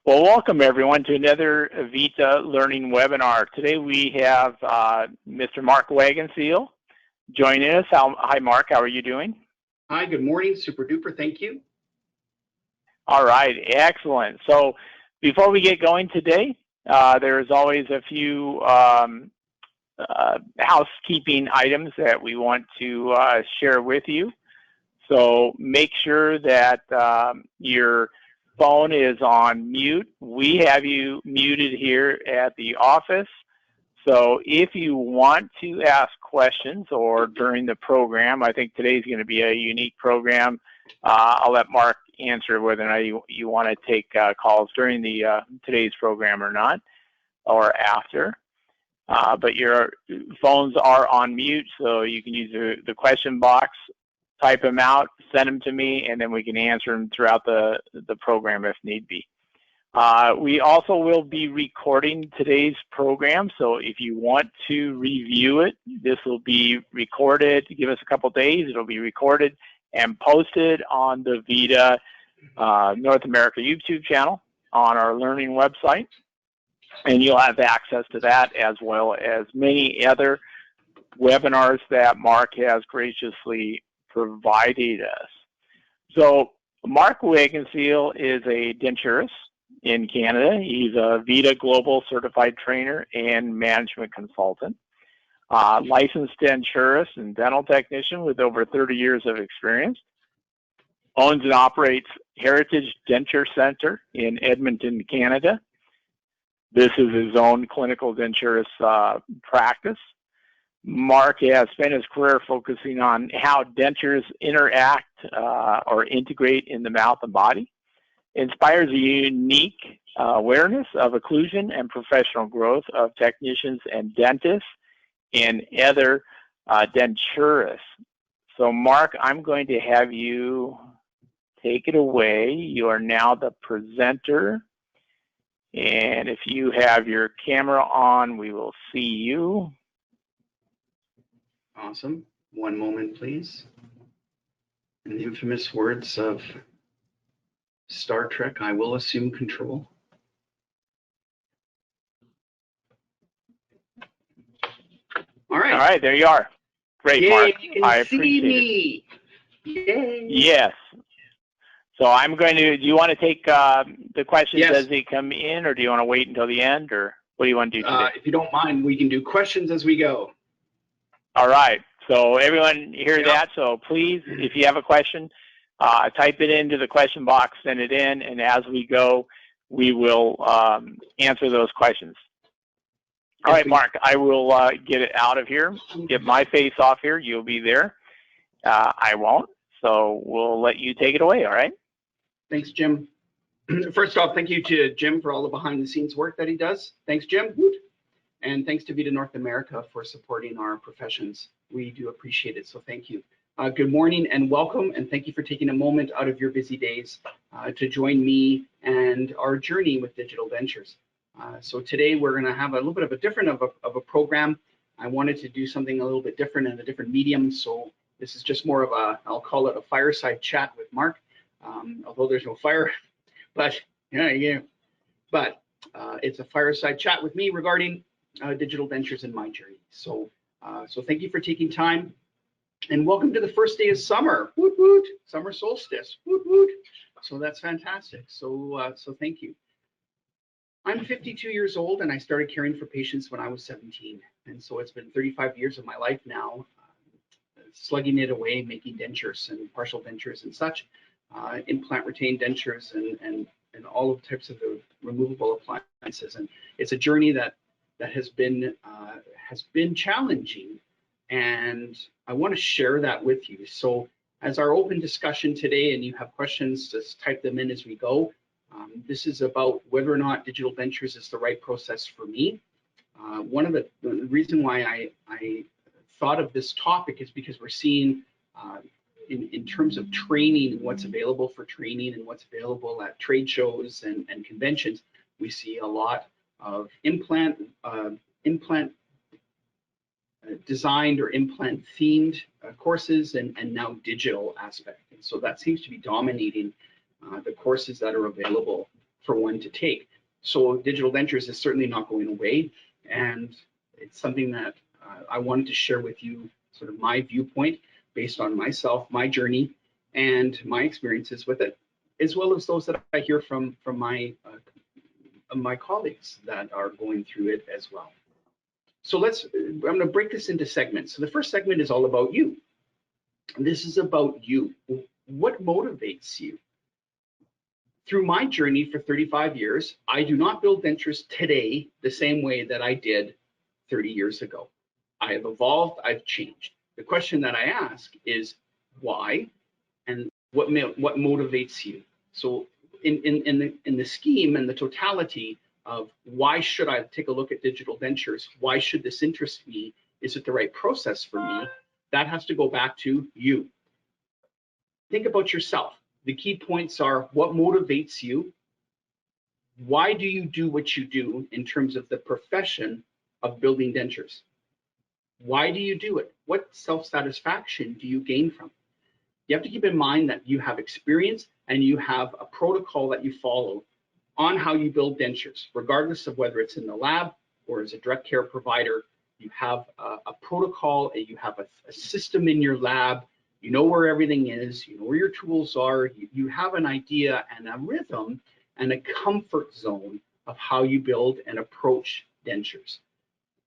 Well, welcome everyone to another VITA Learning webinar. Today we have Mr. Mark Wagenseal joining us. Hi Mark, how are you doing? Hi, good morning, super duper, thank you. All right, excellent. So before we get going today, there's always a few housekeeping items that we want to share with you. So make sure that your phone is on mute. We have you muted here at the office. So if you want to ask questions or during the program, I think today's going to be a unique program. I'll let Mark answer whether or not you want to take calls during the today's program or not, or after. But your phones are on mute, so you can use the question box, type them out, send them to me, and then we can answer them throughout the program if need be. We also will be recording today's program, so if you want to review it, this will be recorded. Give us a couple days, it'll be recorded and posted on the VITA North America YouTube channel on our learning website. And you'll have access to that as well as many other webinars that Mark has graciously provided us. So Mark Wagenseal is a denturist in Canada. He's a VITA Global Certified Trainer and Management Consultant, licensed denturist and dental technician with over 30 years of experience. Owns and operates Heritage Denture Center in Edmonton, Canada. This is his own clinical denturist practice. Mark has spent his career focusing on how dentures interact or integrate in the mouth and body. Inspires a unique awareness of occlusion and professional growth of technicians and dentists and other denturists. So Mark, I'm going to have you take it away. You are now the presenter. And if you have your camera on, we will see you. Awesome. One moment, please. In the infamous words of Star Trek, I will assume control. All right. All right, there you are. Great, Yay, Mark. you can I see appreciate me. it. Yay. Yes. So I'm going to, do you want to take the questions Yes. as they come in, or do you want to wait until the end, or what do you want to do today? If you don't mind, we can do questions as we go. All right. So everyone hear that? So please, if you have a question, type it into the question box, send it in, and as we go, we will answer those questions. All right, Mark, I will get it out of here, get my face off here. You'll be there. I won't. So we'll let you take it away, all right? Thanks, Jim. First off, thank you to Jim for all the behind-the-scenes work that he does. Thanks, Jim. And thanks to VITA North America for supporting our professions. We do appreciate it, so thank you. Good morning and welcome, and thank you for taking a moment out of your busy days to join me and our journey with digital dentures. So today we're going to have a little bit of a different of a program. I wanted to do something a little bit different in a different medium, so this is just more of a, I'll call it a fireside chat with Mark, although there's no fire, but it's a fireside chat with me regarding digital dentures in my journey. So thank you for taking time, and welcome to the first day of summer. Woot woot! Summer solstice. Woot woot! So that's fantastic. So thank you. I'm 52 years old, and I started caring for patients when I was 17, and so it's been 35 years of my life now, slugging it away, making dentures and partial dentures and such, implant retained dentures and all of types of the removable appliances. And it's a journey that has been challenging, and I want to share that with you. So as our open discussion today, and you have questions, just type them in as we go. This is about whether or not digital dentures is the right process for me. One of the reason why I thought of this topic is because we're seeing in terms of training and what's available for training and what's available at trade shows and conventions, we see a lot of implant designed or implant themed courses and now digital aspect. And so that seems to be dominating the courses that are available one to take. So digital dentures is certainly not going away, and it's something that I wanted to share with you, sort of my viewpoint based on myself, my journey, and my experiences with it, as well as those that I hear from my colleagues that are going through it as well. So I'm going to break this into segments. So the first segment is all about you. This is about you. What motivates you? Through my journey for 35 years, I do not build dentures today the same way that I did 30 years ago. I have evolved, I've changed. The question that I ask is why and what motivates you? So in the scheme and the totality of why should I take a look at digital dentures? Why should this interest me? Is it the right process for me? That has to go back to you. Think about yourself. The key points are what motivates you? Why do you do what you do in terms of the profession of building dentures? Why do you do it? What self-satisfaction do you gain from it? You have to keep in mind that you have experience and you have a protocol that you follow on how you build dentures, regardless of whether it's in the lab or as a direct care provider. You have a protocol, and you have a system in your lab. You know where everything is, you know where your tools are, you have an idea and a rhythm and a comfort zone of how you build and approach dentures.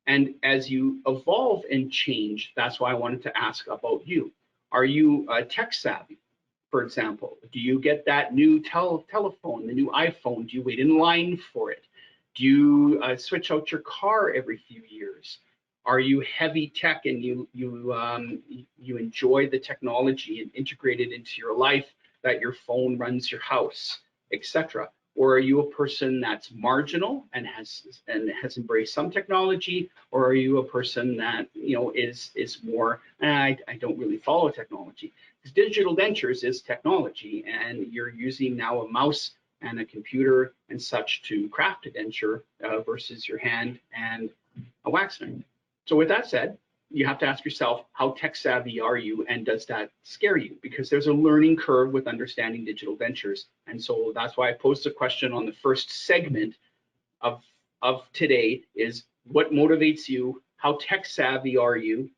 And as you evolve and change, that's why I wanted to ask about you. Are you tech savvy, for example? Do you get that new telephone, the new iPhone? Do you wait in line for it? Do you switch out your car every few years? Are you heavy tech and you enjoy the technology and integrate it into your life, that your phone runs your house, etc.? Or are you a person that's marginal and has embraced some technology? Or are you a person that is more I don't really follow technology? Because digital dentures is technology, and you're using now a mouse and a computer and such to craft a denture versus your hand and a wax knife. So with that said, you have to ask yourself, how tech savvy are you, and does that scare you? Because there's a learning curve with understanding digital dentures. And so that's why I posed the question on the first segment of today is what motivates you? How tech savvy are you?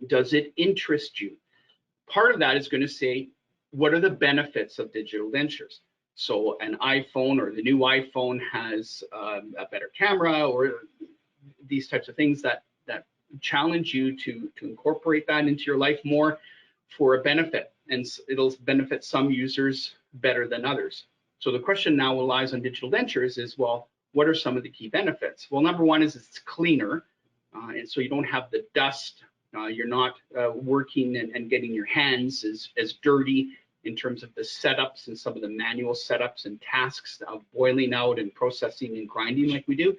Does it interest you? Part of that is going to say, what are the benefits of digital dentures? So an iPhone or the new iPhone has a better camera, or these types of things that challenge you to incorporate that into your life more for a benefit, and it'll benefit some users better than others. So the question now lies on digital dentures is, well, what are some of the key benefits? Well, number one is it's cleaner, and so you don't have the dust. You're not working and getting your hands as dirty in terms of the setups and some of the manual setups and tasks of boiling out and processing and grinding like we do.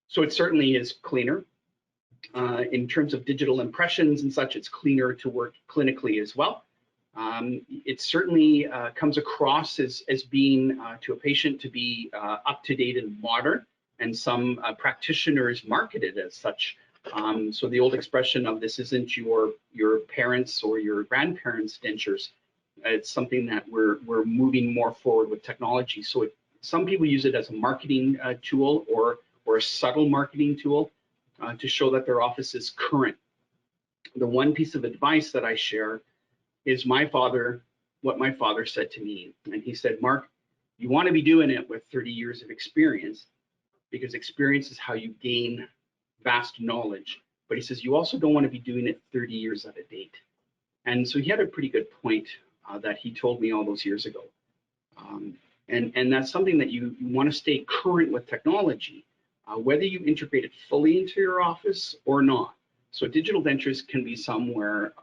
So it certainly is cleaner. In terms of digital impressions and such, it's cleaner to work clinically as well. It certainly comes across as being to a patient to be up to date and modern, and some practitioners market it as such. So the old expression of this isn't your parents' or your grandparents' dentures. It's something that we're moving more forward with technology. So some people use it as a marketing tool or a subtle marketing tool to show that their office is current. The one piece of advice that I share is what my father said to me. And he said, Mark, you want to be doing it with 30 years of experience, because experience is how you gain vast knowledge. But he says, you also don't want to be doing it 30 years out of date. And so he had a pretty good point that he told me all those years ago. And that's something that you want to stay current with technology, whether you integrate it fully into your office or not. So digital dentures can be somewhere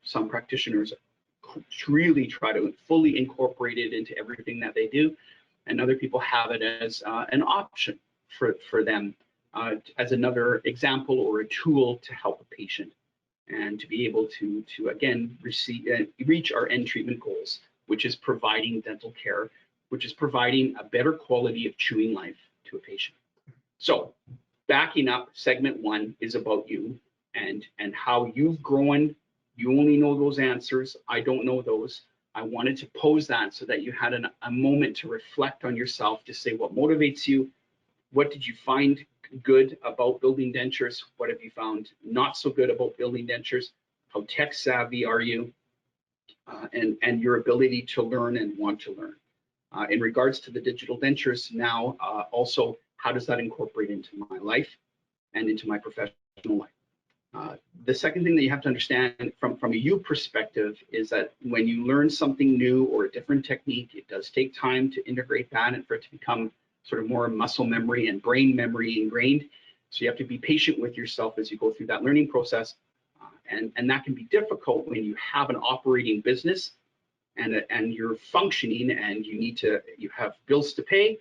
some practitioners really try to fully incorporate it into everything that they do, and other people have it as an option for them, as another example or a tool to help a patient and to be able to again reach our end treatment goals, which is providing dental care, which is providing a better quality of chewing life to a patient. So backing up, segment one is about you and how you've grown. You only know those answers. I don't know those. I wanted to pose that so that you had a moment to reflect on yourself, to say what motivates you, what did you find good about building dentures, what have you found not so good about building dentures, how tech savvy are you, and your ability to learn and want to learn. In regards to the digital dentures now, also, how does that incorporate into my life and into my professional life? The second thing that you have to understand from a you perspective is that when you learn something new or a different technique, it does take time to integrate that and for it to become sort of more muscle memory and brain memory ingrained. So you have to be patient with yourself as you go through that learning process. And that can be difficult when you have an operating business and you're functioning and you have bills to pay,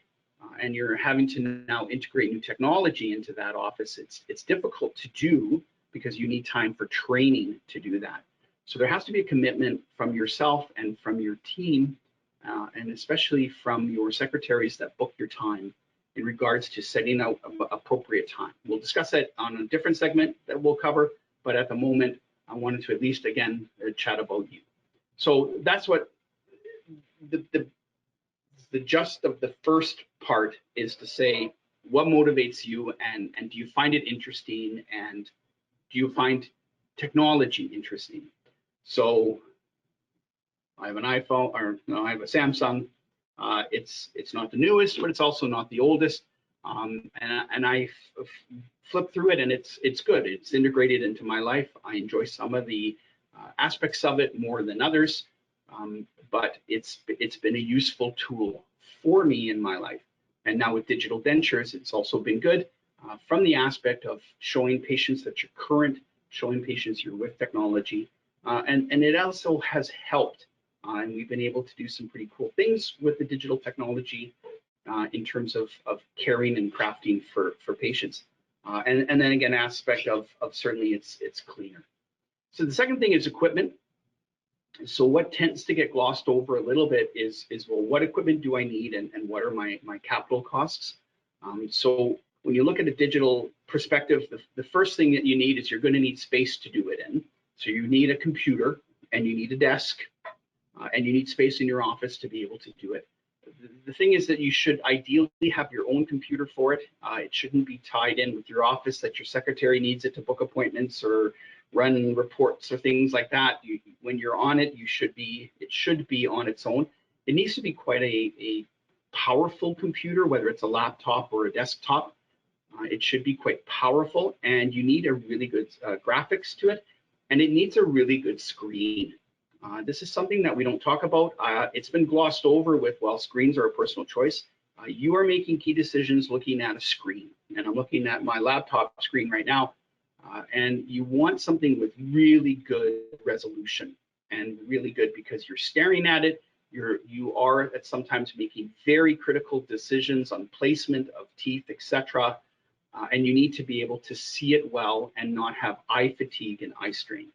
and you're having to now integrate new technology into that office. It's difficult to do because you need time for training to do that. So there has to be a commitment from yourself and from your team, and especially from your secretaries that book your time in regards to setting out appropriate time. We'll discuss that on a different segment that we'll cover, but at the moment, I wanted to at least, again, chat about you. So that's what the gist of the first part is, to say what motivates you, and do you find it interesting, and do you find technology interesting? So I have an iPhone, or no, I have a Samsung. It's not the newest, but it's also not the oldest. And I flip through it, and it's good. It's integrated into my life. I enjoy some of the aspects of it more than others, but it's been a useful tool for me in my life. And now with digital dentures, it's also been good from the aspect of showing patients that you're current, showing patients you're with technology, and it also has helped. And we've been able to do some pretty cool things with the digital technology in terms of caring and crafting for patients. And then again, aspect of certainly it's cleaner. So the second thing is equipment. So what tends to get glossed over a little bit is well, what equipment do I need, and what are my capital costs? So when you look at a digital perspective, the first thing that you need is you're going to need space to do it in. So you need a computer, and you need a desk, and you need space in your office to be able to do it. The thing is that you should ideally have your own computer for it. It shouldn't be tied in with your office, that your secretary needs it to book appointments or run reports or things like that. When you're on it, it should be on its own. It needs to be quite a powerful computer, whether it's a laptop or a desktop. It should be quite powerful, and you need a really good graphics to it, and it needs a really good screen. This is something that we don't talk about. It's been glossed over with, well, screens are a personal choice. You are making key decisions looking at a screen, and I'm looking at my laptop screen right now, and you want something with really good resolution, and really good because you're staring at it. You are at sometimes making very critical decisions on placement of teeth, etc. And you need to be able to see it well and not have eye fatigue and eye strain.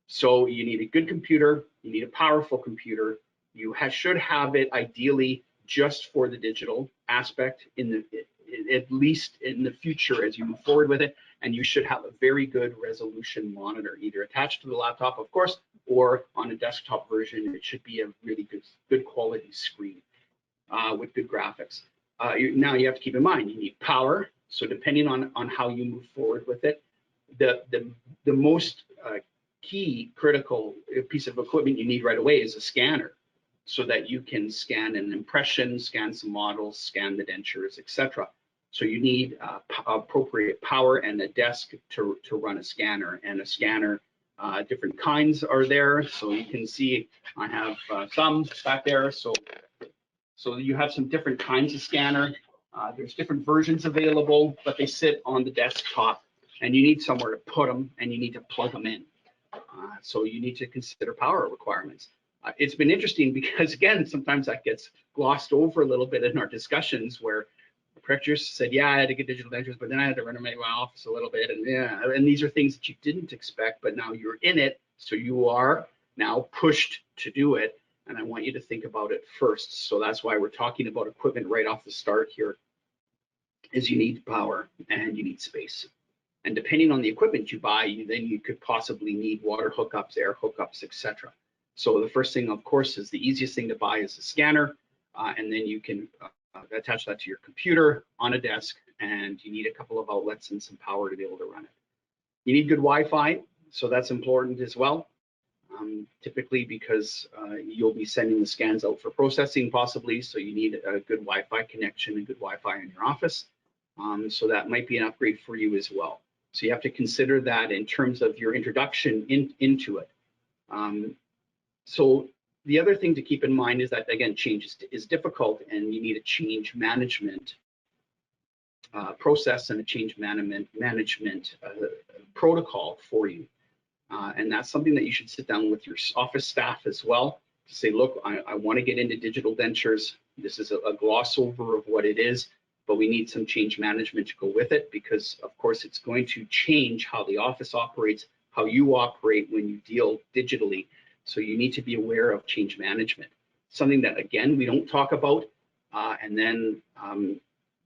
So you need a good computer, you need a powerful computer. You should have it ideally just for the digital aspect, at least in the future as you move forward with it. And you should have a very good resolution monitor, either attached to the laptop, of course, or on a desktop version. It should be a really good quality screen with good graphics. Now you have to keep in mind, you need power. So depending on how you move forward with it, the most key critical piece of equipment you need right away is a scanner, so that you can scan an impression, scan some models, scan the dentures, etc. So you need appropriate power and a desk to run a scanner. And a scanner, different kinds are there. So you can see I have some back there. So you have some different kinds of scanner. There's different versions available, but they sit on the desktop, and you need somewhere to put them, and you need to plug them in. So you need to consider power requirements. It's been interesting because, again, sometimes that gets glossed over a little bit in our discussions, where the practitioners said, yeah, I had to get digital dentures, but then I had to renovate my office a little bit. And these are things that you didn't expect, but now you're in it. So you are now pushed to do it. And I want you to think about it first. So that's why we're talking about equipment right off the start here, is you need power and you need space. And depending on the equipment you buy, then you could possibly need water hookups, air hookups, etc. So the first thing, of course, is the easiest thing to buy is a scanner, and then you can attach that to your computer on a desk, and you need a couple of outlets and some power to be able to run it. You need good Wi-Fi, so that's important as well. Typically because you'll be sending the scans out for processing possibly, so you need a good Wi-Fi connection and good Wi-Fi in your office. So that might be an upgrade for you as well. So you have to consider that in terms of your introduction into it. So the other thing to keep in mind is that, again, change is difficult, and you need a change management process and a change management protocol for you. And that's something that you should sit down with your office staff as well to say, look, I want to get into digital dentures. This is a gloss over of what it is, but we need some change management to go with it, because of course it's going to change how the office operates, how you operate when you deal digitally. So you need to be aware of change management, something that, again, we don't talk about. And then,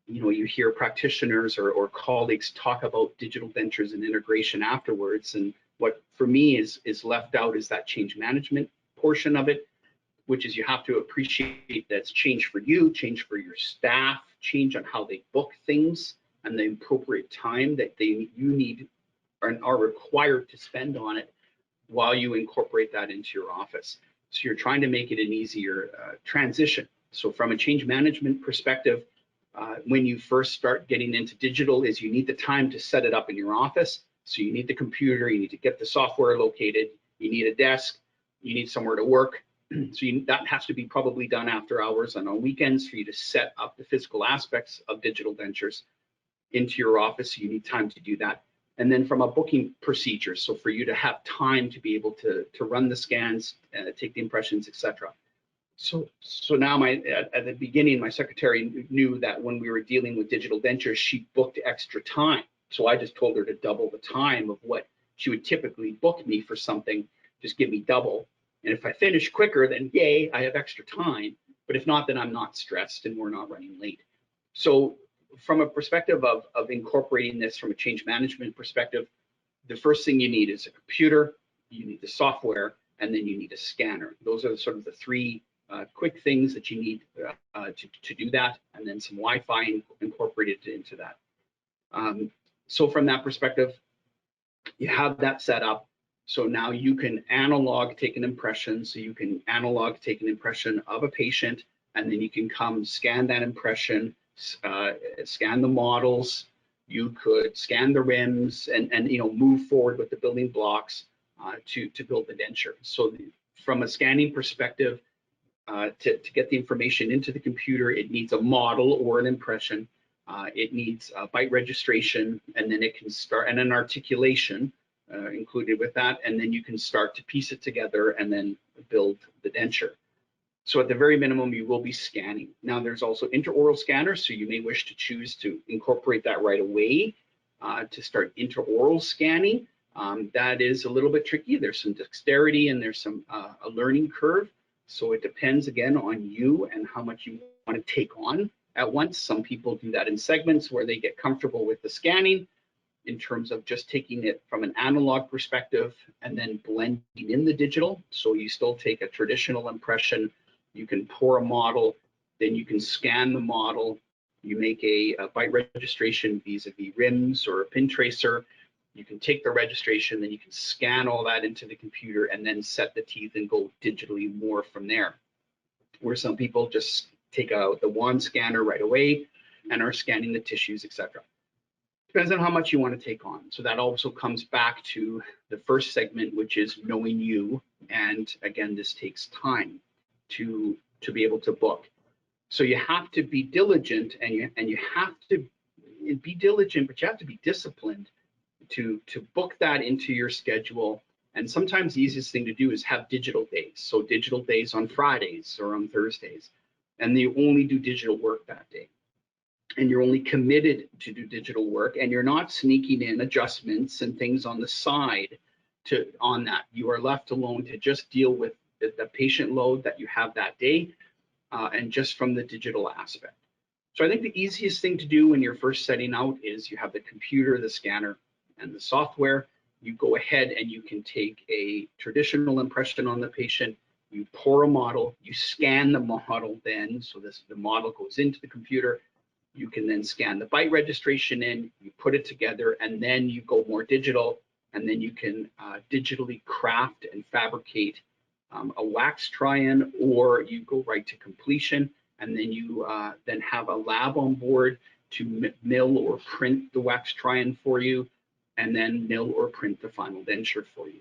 you know, you hear practitioners or colleagues talk about digital dentures and integration afterwards. And what for me is left out is that change management portion of it, which is you have to appreciate that's change for you, change for your staff, change on how they book things, and the appropriate time that you need are required to spend on it while you incorporate that into your office. So you're trying to make it an easier transition. So from a change management perspective, when you first start getting into digital, is you need the time to set it up in your office. So you need the computer, you need to get the software located, you need a desk, you need somewhere to work. So that has to be probably done after hours and on weekends for you to set up the physical aspects of digital dentures into your office. So you need time to do that. And then from a booking procedure, so for you to have time to be able to run the scans, take the impressions, etc. So now at the beginning, my secretary knew that when we were dealing with digital dentures, she booked extra time. So I just told her to double the time of what she would typically book me for something, just give me double. And if I finish quicker, then yay, I have extra time. But if not, then I'm not stressed and we're not running late. So from a perspective of incorporating this from a change management perspective, the first thing you need is a computer, you need the software, and then you need a scanner. Those are sort of the three quick things that you need to do that, and then some Wi-Fi incorporated into that. So from that perspective, you have that set up. So now you can analog take an impression. So you can analog take an impression of a patient, and then you can come scan that impression, scan the models. You could scan the rims and you know, move forward with the building blocks to build the denture. So from a scanning perspective, to get the information into the computer, it needs a model or an impression. It needs a byte registration, and then it can start, and an articulation included with that, and then you can start to piece it together and then build the denture. So at the very minimum, you will be scanning. Now there's also intraoral scanners, so you may wish to choose to incorporate that right away to start intraoral scanning. That is a little bit tricky. There's some dexterity and there's some a learning curve. So it depends again on you and how much you want to take on at once. Some people do that in segments where they get comfortable with the scanning in terms of just taking it from an analog perspective and then blending in the digital. So you still take a traditional impression, you can pour a model, then you can scan the model, you make a byte registration vis-a-vis rims or a pin tracer, you can take the registration, then you can scan all that into the computer and then set the teeth and go digitally more from there. Where some people just take out the wand scanner right away and are scanning the tissues, etc. Depends on how much you want to take on. So that also comes back to the first segment, which is knowing you. And again, this takes time to be able to book. So you have to be diligent, and you have to be diligent, but you have to be disciplined to book that into your schedule. And sometimes the easiest thing to do is have digital days. So digital days on Fridays or on Thursdays, and you only do digital work that day. And you're only committed to do digital work, and you're not sneaking in adjustments and things on the side on that. You are left alone to just deal with the patient load that you have that day, and just from the digital aspect. So I think the easiest thing to do when you're first setting out is you have the computer, the scanner, and the software. you go ahead and you can take a traditional impression on the patient, you pour a model, you scan the model then, so the model goes into the computer, you can then scan the bite registration in, you put it together, and then you go more digital, and then you can digitally craft and fabricate a wax try-in, or you go right to completion, and then you then have a lab on board to mill or print the wax try-in for you, and then mill or print the final denture for you,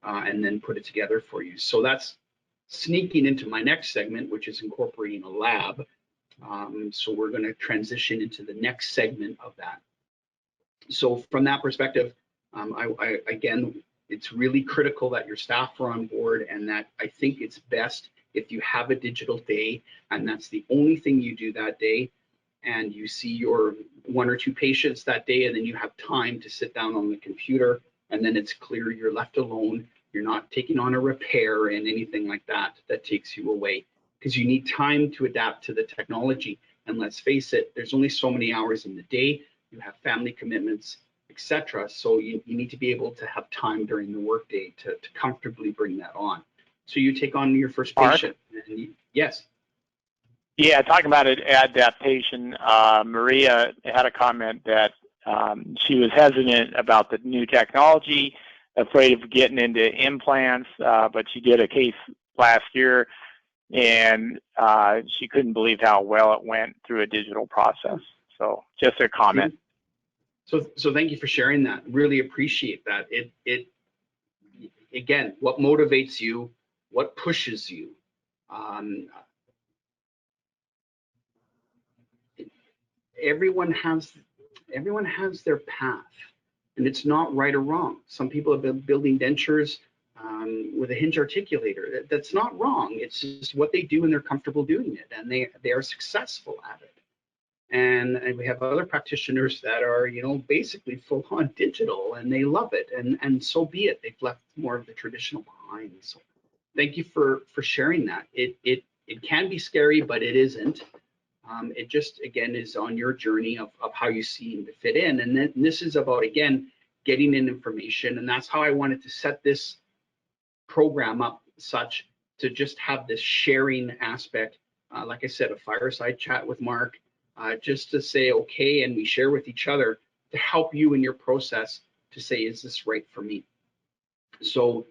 and then put it together for you. So that's sneaking into my next segment, which is incorporating a lab. So we're going to transition into the next segment of that. So from that perspective, again, it's really critical that your staff are on board, and that I think it's best if you have a digital day and that's the only thing you do that day, and you see your 1 or 2 patients that day, and then you have time to sit down on the computer, and then it's clear you're left alone. You're not taking on a repair and anything like that that takes you away, because you need time to adapt to the technology. And let's face it, there's only so many hours in the day. You have family commitments, etc. So you need to be able to have time during the workday to comfortably bring that on. So you take on your first patient. And yes. Yeah, talking about adaptation, Maria had a comment that she was hesitant about the new technology, afraid of getting into implants, but she did a case last year, and she couldn't believe how well it went through a digital process. So just a comment. So thank you for sharing that. Really appreciate that. It again, what motivates you, what pushes you. Everyone has their path, and it's not right or wrong. Some people have been building dentures with a hinge articulator. That's not wrong. It's just what they do, and they're comfortable doing it, and they are successful at it. And we have other practitioners that are, you know, basically full on digital, and they love it, and so be it. They've left more of the traditional behind. So thank you for sharing that. It can be scary, but it isn't. It just, again, is on your journey of how you see to fit in. And then this is about, again, getting in information. And that's how I wanted to set this program up, such to just have this sharing aspect. Like I said, a fireside chat with Mark, just to say, okay, and we share with each other to help you in your process to say, is this right for me? So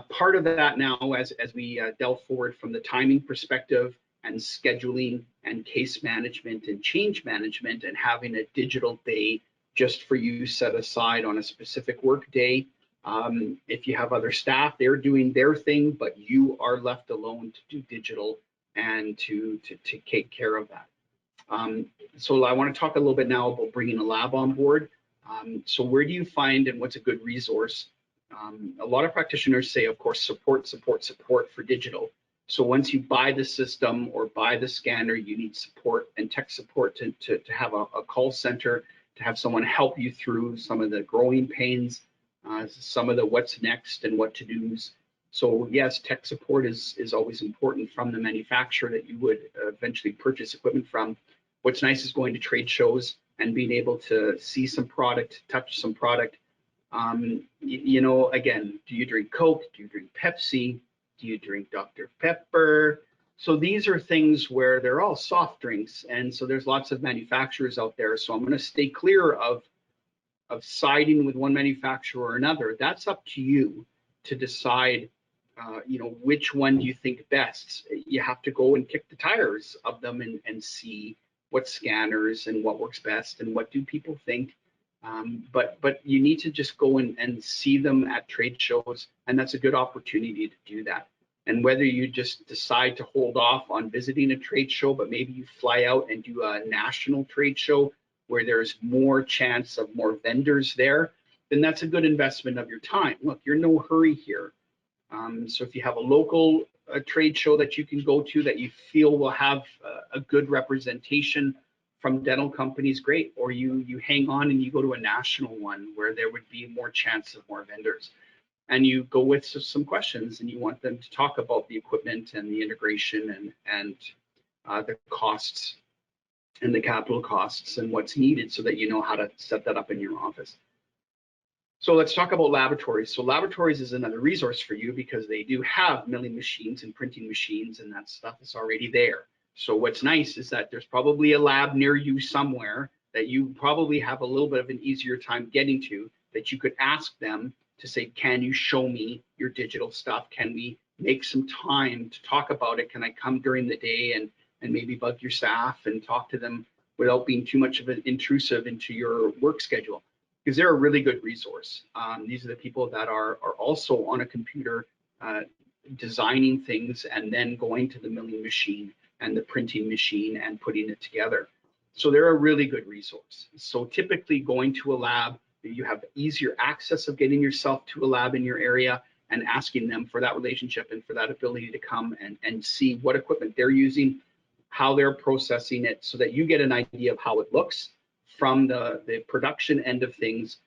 part of that now, as we delve forward from the timing perspective, and scheduling and case management and change management, and having a digital day just for you set aside on a specific work day. If you have other staff, they're doing their thing, but you are left alone to do digital and to take care of that. So I want to talk a little bit now about bringing a lab on board. So where do you find, and what's a good resource? A lot of practitioners say, of course, support for digital. So once you buy the system or buy the scanner, you need support and tech support to have a call center, to have someone help you through some of the growing pains, some of the what's next and what to do's. So yes, tech support is always important from the manufacturer that you would eventually purchase equipment from. What's nice is going to trade shows and being able to see some product, touch some product. You know, again, do you drink Coke? Do you drink Pepsi? Do you drink Dr. Pepper? So these are things where they're all soft drinks, and so there's lots of manufacturers out there. So I'm going to stay clear of siding with one manufacturer or another. That's up to you to decide, you know, which one do you think best. You have to go and kick the tires of them and see what scanners and what works best and what do people think. But you need to just go and see them at trade shows, and that's a good opportunity to do that. And whether you just decide to hold off on visiting a trade show, but maybe you fly out and do a national trade show where there's more chance of more vendors there, then that's a good investment of your time. Look, you're in no hurry here. So if you have a local trade show that you can go to that you feel will have a good representation from dental companies, great. Or you hang on and you go to a national one where there would be more chance of more vendors. And you go with some questions and you want them to talk about the equipment and the integration and the costs and the capital costs and what's needed so that you know how to set that up in your office. So let's talk about Laboratories. So Laboratories is another resource for you because they do have milling machines and printing machines, and that stuff is already there. So what's nice is that there's probably a lab near you somewhere that you probably have a little bit of an easier time getting to, that you could ask them to say, can you show me your digital stuff? Can we make some time to talk about it? Can I come during the day and maybe bug your staff and talk to them without being too much of an intrusive into your work schedule? Because they're a really good resource. These are the people that are also on a computer designing things and then going to the milling machine and the printing machine and putting it together. So they're a really good resource. So typically going to a lab, you have easier access of getting yourself to a lab in your area and asking them for that relationship and for that ability to come and see what equipment they're using, how they're processing it, so that you get an idea of how it looks from the production end of things.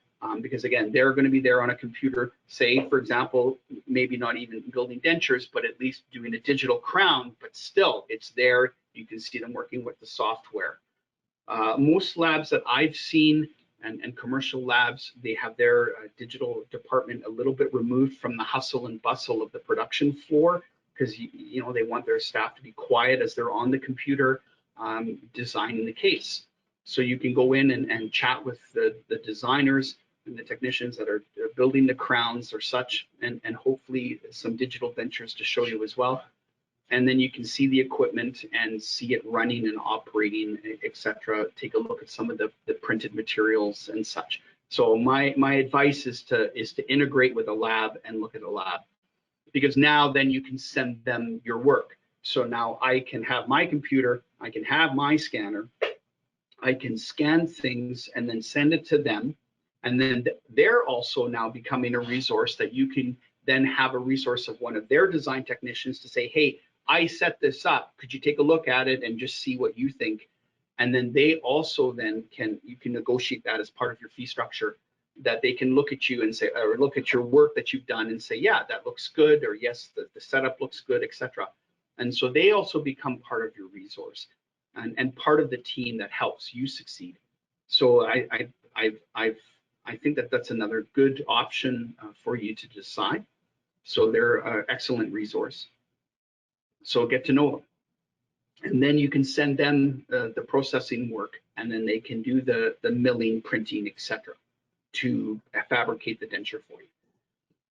Because again, they're going to be there on a computer, say, for example, maybe not even building dentures, but at least doing a digital crown, but still it's there. You can see them working with the software. Most labs that I've seen and commercial labs, they have their digital department a little bit removed from the hustle and bustle of the production floor, because you know they want their staff to be quiet as they're on the computer designing the case. So you can go in and chat with the designers and the technicians that are building the crowns or such, and hopefully some digital dentures to show you as well. And then you can see the equipment and see it running and operating, etc. Take a look at some of the printed materials and such. So my advice is to integrate with a lab and look at a lab, because now then you can send them your work. So now I can have my computer, I can have my scanner, I can scan things and then send it to them. And then they're also now becoming a resource that you can then have a resource of one of their design technicians to say, hey, I set this up. Could you take a look at it and just see what you think? And then they also then you can negotiate that as part of your fee structure, that they can look at you and say, or look at your work that you've done and say, yeah, that looks good, or yes, the setup looks good, etc. And so they also become part of your resource and part of the team that helps you succeed. So I think that that's another good option for you to decide. So they're an excellent resource. So get to know them. And then you can send them the processing work, and then they can do the milling, printing, etc. to fabricate the denture for you.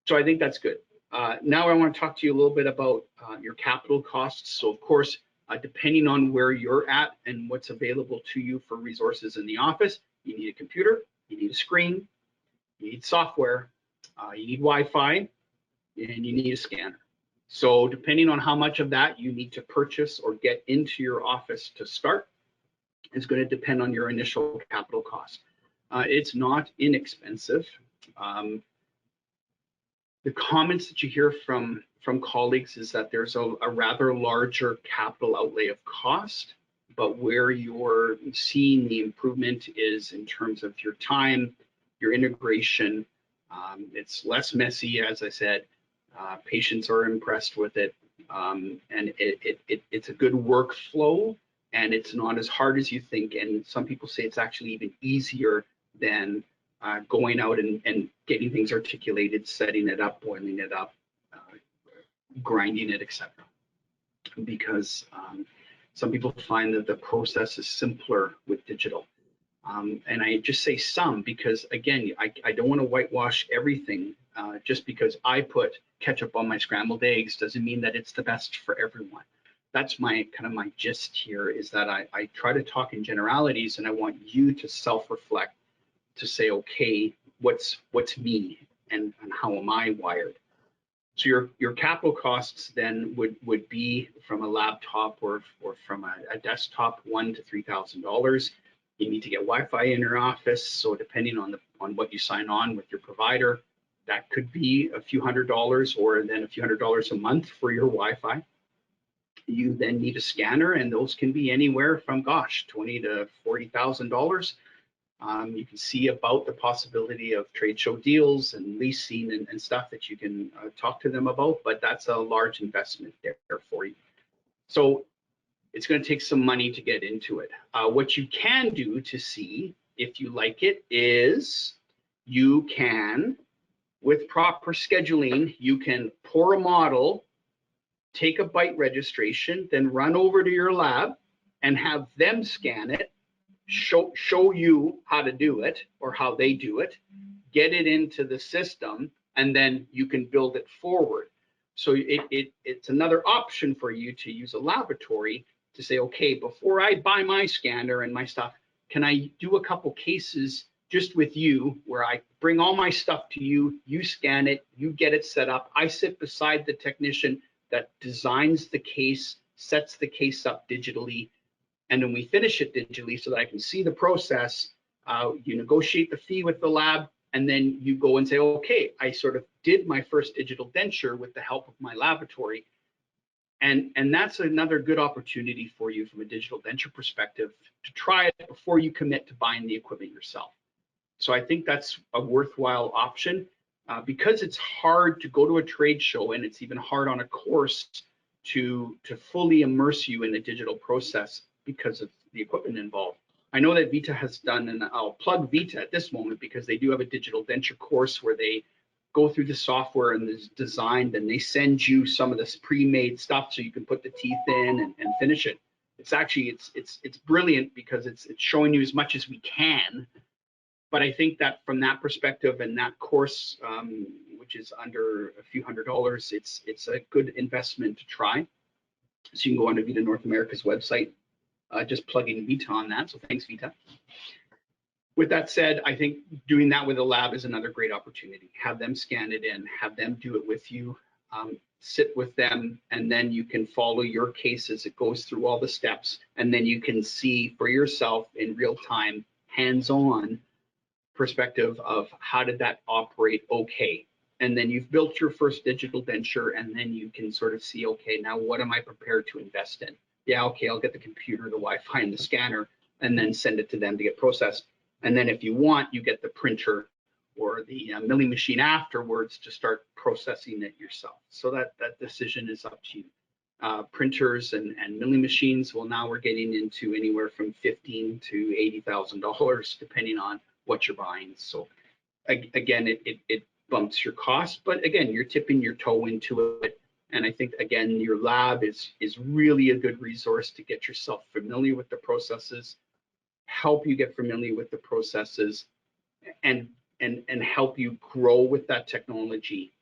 So I think that's good. Now I want to talk to you a little bit about your capital costs. So of course, depending on where you're at and what's available to you for resources in the office, you need a computer, you need a screen, you need software, you need Wi-Fi, and you need a scanner. So depending on how much of that you need to purchase or get into your office to start, is going to depend on your initial capital cost. It's not inexpensive. The comments that you hear from colleagues is that there's a rather larger capital outlay of cost, but where you're seeing the improvement is in terms of your time, your integration. It's less messy, as I said. Patients are impressed with it, and it's a good workflow, and it's not as hard as you think. And some people say it's actually even easier than going out and getting things articulated, setting it up, boiling it up, grinding it, etc. Because some people find that the process is simpler with digital. And I just say some because, again, I don't want to whitewash everything. Just because I put ketchup on my scrambled eggs doesn't mean that it's the best for everyone. That's my gist here, is that I try to talk in generalities, and I want you to self-reflect, to say, okay, what's me and how am I wired? So your capital costs then would be from a laptop or from a desktop, $1,000 to $3,000. You need to get Wi-Fi in your office. So depending on what you sign on with your provider, that could be a few $100s, or then a few $100s a month for your Wi-Fi. You then need a scanner, and those can be anywhere from, gosh, $20,000 to $40,000. You can see about the possibility of trade show deals and leasing and stuff that you can talk to them about, but that's a large investment there for you. So it's going to take some money to get into it. What you can do to see if you like it is you can, with proper scheduling, you can pour a model, take a bite registration, then run over to your lab and have them scan it, show you how to do it or how they do it, get it into the system, and then you can build it forward. So it's another option for you to use a laboratory to say, okay, before I buy my scanner and my stuff, can I do a couple cases just with you where I bring all my stuff to you, you scan it, you get it set up. I sit beside the technician that designs the case, sets the case up digitally, and then we finish it digitally so that I can see the process. You negotiate the fee with the lab, and then you go and say, okay, I sort of did my first digital denture with the help of my laboratory. And that's another good opportunity for you from a digital denture perspective to try it before you commit to buying the equipment yourself. So I think that's a worthwhile option because it's hard to go to a trade show, and it's even hard on a course to fully immerse you in a digital process because of the equipment involved. I know that VITA has done, and I'll plug VITA at this moment because they do have a digital denture course where they go through the software and the design, and they send you some of this pre-made stuff so you can put the teeth in and finish it. It's actually it's brilliant because it's showing you as much as we can. But I think that from that perspective and that course, which is under a few $100s, it's a good investment to try. So you can go onto VITA North America's website, just plugging VITA on that. So thanks, VITA. With that said, I think doing that with a lab is another great opportunity. Have them scan it in, have them do it with you, sit with them, and then you can follow your case as it goes through all the steps. And then you can see for yourself in real time, hands-on perspective of how did that operate okay. And then you've built your first digital denture, and then you can sort of see, okay, now what am I prepared to invest in? Yeah, okay, I'll get the computer, the Wi-Fi, and the scanner, and then send it to them to get processed. And then if you want, you get the printer or the milling machine afterwards to start processing it yourself. So that decision is up to you. Printers and milling machines, well, now we're getting into anywhere from $15,000 to $80,000 depending on what you're buying. So again, it bumps your cost, but again, you're tipping your toe into it. And I think, again, your lab is really a good resource to get yourself familiar with the processes, help you get familiar with the processes, and help you grow with that technology.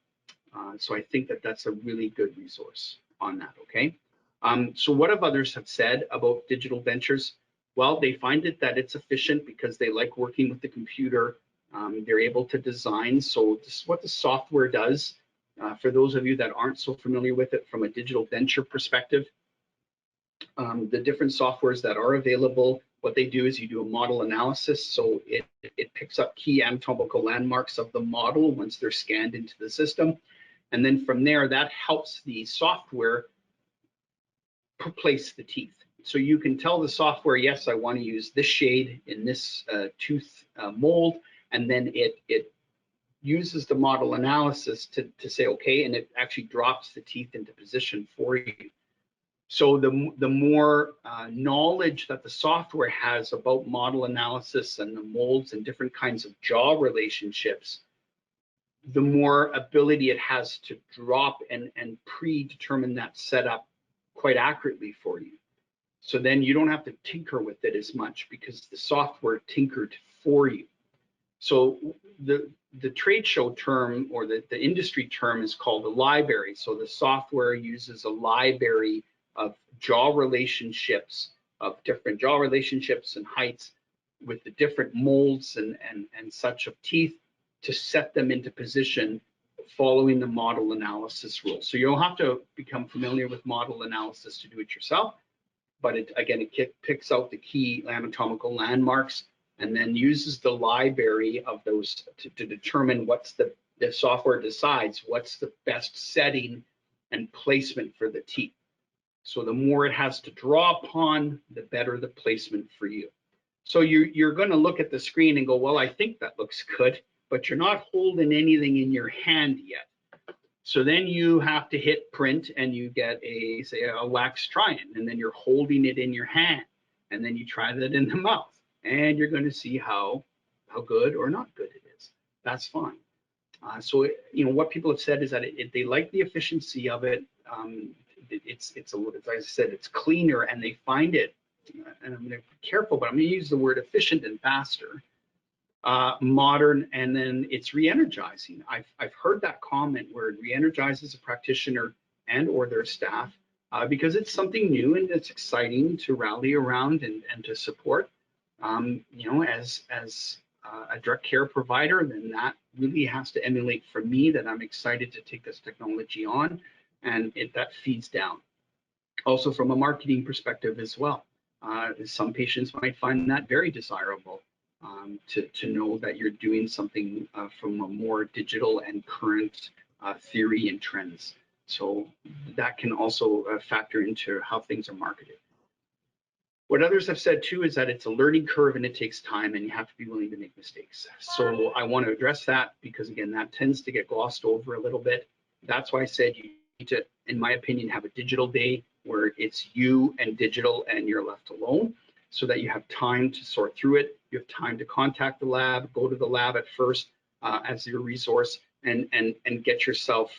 So I think that that's a really good resource on that, okay? So what have others have said about digital dentures? Well, they find it that it's efficient because they like working with the computer. They're able to design. So this is what the software does. For those of you that aren't so familiar with it from a digital denture perspective, the different softwares that are available, what they do is you do a model analysis. So it picks up key anatomical landmarks of the model once they're scanned into the system. And then from there, that helps the software place the teeth. So you can tell the software, yes, I want to use this shade in this tooth mold, and then it uses the model analysis to say, okay, and it actually drops the teeth into position for you. So the more knowledge that the software has about model analysis and the molds and different kinds of jaw relationships, the more ability it has to drop and predetermine that setup quite accurately for you. So then you don't have to tinker with it as much because the software tinkered for you. So the trade show term or the industry term is called a library. So the software uses a library of jaw relationships, of different jaw relationships and heights with the different molds and such of teeth to set them into position following the model analysis rules. So you don't have to become familiar with model analysis to do it yourself, but it picks out the key anatomical landmarks and then uses the library of those to determine what's the software decides what's the best setting and placement for the teeth. So the more it has to draw upon, the better the placement for you. So you're going to look at the screen and go, well, I think that looks good, but you're not holding anything in your hand yet. So then you have to hit print and you get say a wax try-in, and then you're holding it in your hand, and then you try that in the mouth, and you're going to see how good or not good it is. that's fine. So what people have said is that they like the efficiency of it. It's as I said, it's cleaner, and they find it, and I'm going to be careful, but I'm going to use the word efficient and faster, modern, and then it's re-energizing. I've heard that comment where it re-energizes a practitioner and or their staff because it's something new and it's exciting to rally around and to support. As a direct care provider, then that really has to emulate for me that I'm excited to take this technology on, and that feeds down. Also from a marketing perspective as well. Some patients might find that very desirable to know that you're doing something from a more digital and current theory and trends. So that can also factor into how things are marketed. What others have said too is that it's a learning curve and it takes time and you have to be willing to make mistakes. So I want to address that because again, that tends to get glossed over a little bit. That's why I said you need to, in my opinion, have a digital day where it's you and digital and you're left alone so that you have time to sort through it. You have time to contact the lab, go to the lab at first as your resource and get yourself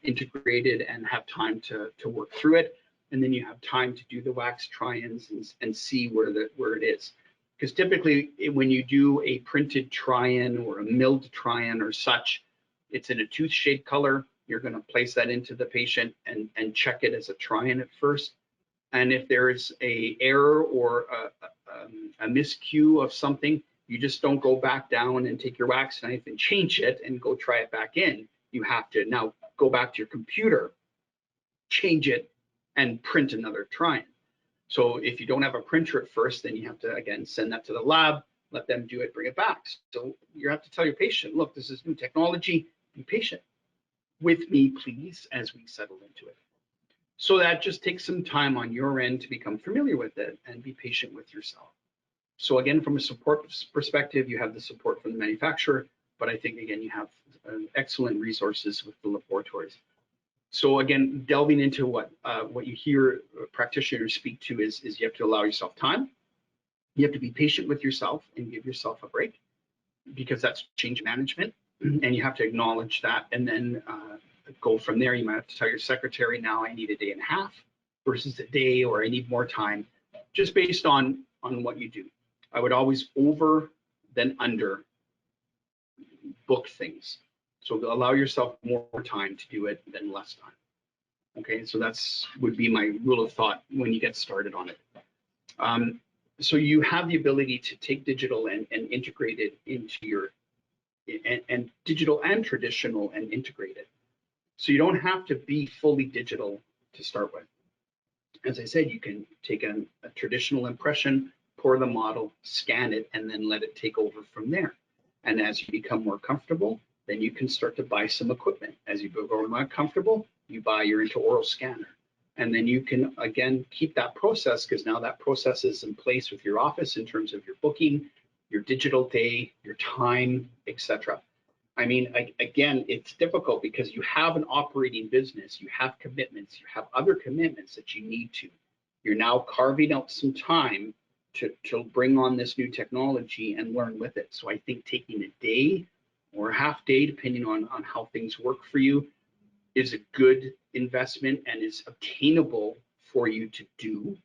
integrated and have time to work through it. And then you have time to do the wax try-ins and see where it is. Because typically when you do a printed try-in or a milled try-in or such, it's in a tooth shade color. You're going to place that into the patient and check it as a try-in at first. And if there is a error or a miscue of something, you just don't go back down and take your wax knife and change it and go try it back in. You have to now go back to your computer, change it, and print another try-in. So if you don't have a printer at first, then you have to, again, send that to the lab, let them do it, bring it back. So you have to tell your patient, look, this is new technology, be patient with me, please, as we settle into it. So that just takes some time on your end to become familiar with it and be patient with yourself. So again, from a support perspective, you have the support from the manufacturer, but I think, again, you have excellent resources with the laboratories. So again, delving into what you hear practitioners speak to is you have to allow yourself time. You have to be patient with yourself and give yourself a break because that's change management. And you have to acknowledge that and then go from there. You might have to tell your secretary, now I need a day and a half versus a day, or I need more time, just based on what you do. I would always over than under book things. So allow yourself more time to do it than less time. Okay, so that's would be my rule of thought when you get started on it. So you have the ability to take digital and integrate it into your, and digital and traditional and integrate it. So you don't have to be fully digital to start with. As I said, you can take a traditional impression, pour the model, scan it, and then let it take over from there. And as you become more comfortable, then you can start to buy some equipment. As you become more comfortable, you buy your intraoral scanner. And then you can, again, keep that process because now that process is in place with your office in terms of your booking, your digital day, your time, etc. I mean, again, it's difficult because you have an operating business, you have commitments, you have other commitments that you need to. You're now carving out some time to bring on this new technology and learn with it. So I think taking a day or a half day, depending on how things work for you, is a good investment and is obtainable for you to do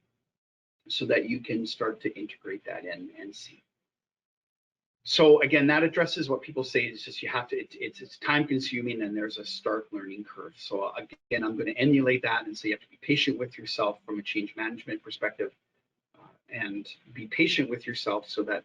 so that you can start to integrate that in and see. So again, that addresses what people say is just you have to, it's time consuming and there's a start learning curve. So again, I'm going to emulate that and say you have to be patient with yourself from a change management perspective and be patient with yourself so that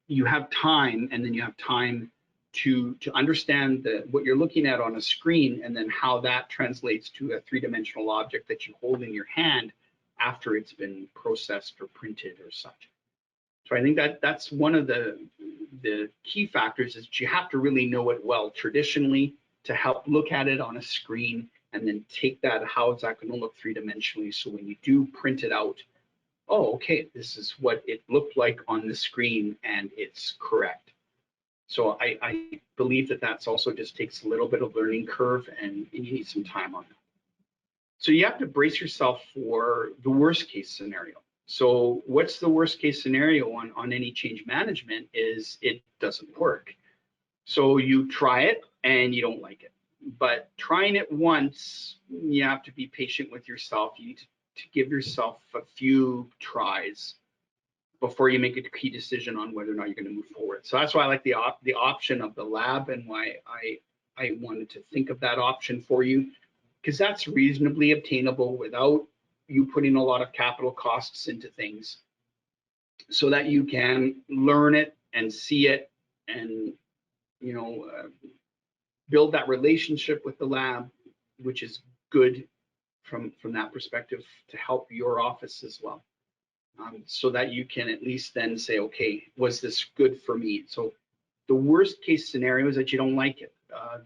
you have time and then you have time to understand what you're looking at on a screen and then how that translates to a three-dimensional object that you hold in your hand after it's been processed or printed or such. So I think that's one of the key factors is you have to really know it well traditionally to help look at it on a screen and then take that, how is that going to look three-dimensionally? So when you do print it out, oh, okay, this is what it looked like on the screen and it's correct. So I believe that that's also just takes a little bit of learning curve and you need some time on that. So you have to brace yourself for the worst case scenario. So what's the worst case scenario on any change management is it doesn't work. So you try it and you don't like it. But trying it once, you have to be patient with yourself. You need to give yourself a few tries before you make a key decision on whether or not you're going to move forward. So that's why I like the option of the lab, and why I wanted to think of that option for you, because that's reasonably obtainable without you putting a lot of capital costs into things, so that you can learn it and see it and, you know, build that relationship with the lab, which is good from that perspective to help your office as well. So that you can at least then say, okay, was this good for me? So the worst case scenario is that you don't like it.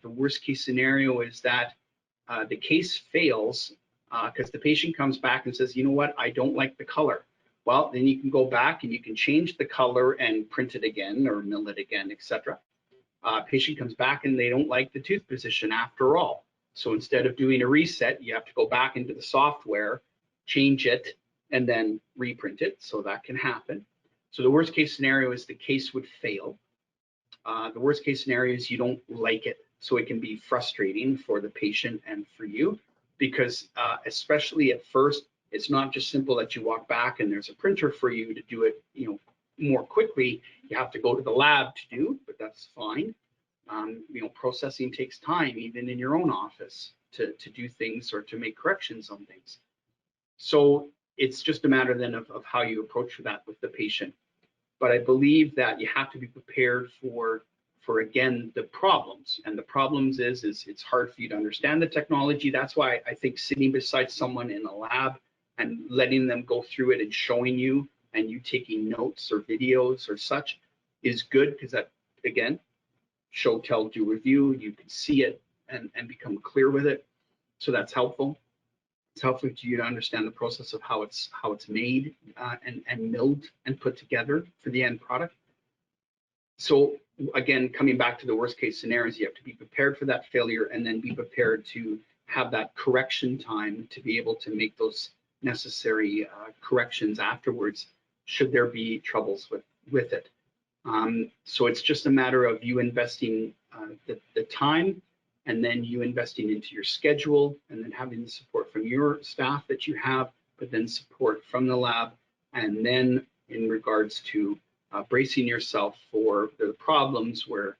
The worst case scenario is that the case fails because the patient comes back and says, you know what, I don't like the color. Well, then you can go back and you can change the color and print it again or mill it again, etc. Patient comes back and they don't like the tooth position after all. So instead of doing a reset, you have to go back into the software, change it, and then reprint it. So that can happen. So the worst case scenario is the case would fail. The worst case scenario is you don't like it. So it can be frustrating for the patient and for you, because especially at first, it's not just simple that you walk back and there's a printer for you to do it, you know, more quickly. You have to go to the lab to do, but that's fine. You know, processing takes time, even in your own office, to do things or to make corrections on things. So it's just a matter then of how you approach that with the patient. But I believe that you have to be prepared for again, the problems. And the problems is it's hard for you to understand the technology. That's why I think sitting beside someone in a lab and letting them go through it and showing you, and you taking notes or videos or such, is good, because that, again, show, tell, do, review, you can see it and become clear with it. So that's helpful. It's helpful to you to understand the process of how it's made and milled and put together for the end product. So again, coming back to the worst case scenarios, you have to be prepared for that failure, and then be prepared to have that correction time to be able to make those necessary corrections afterwards, should there be troubles with it. So it's just a matter of you investing the time, and then you investing into your schedule, and then having the support from your staff that you have, but then support from the lab. And then in regards to bracing yourself for the problems where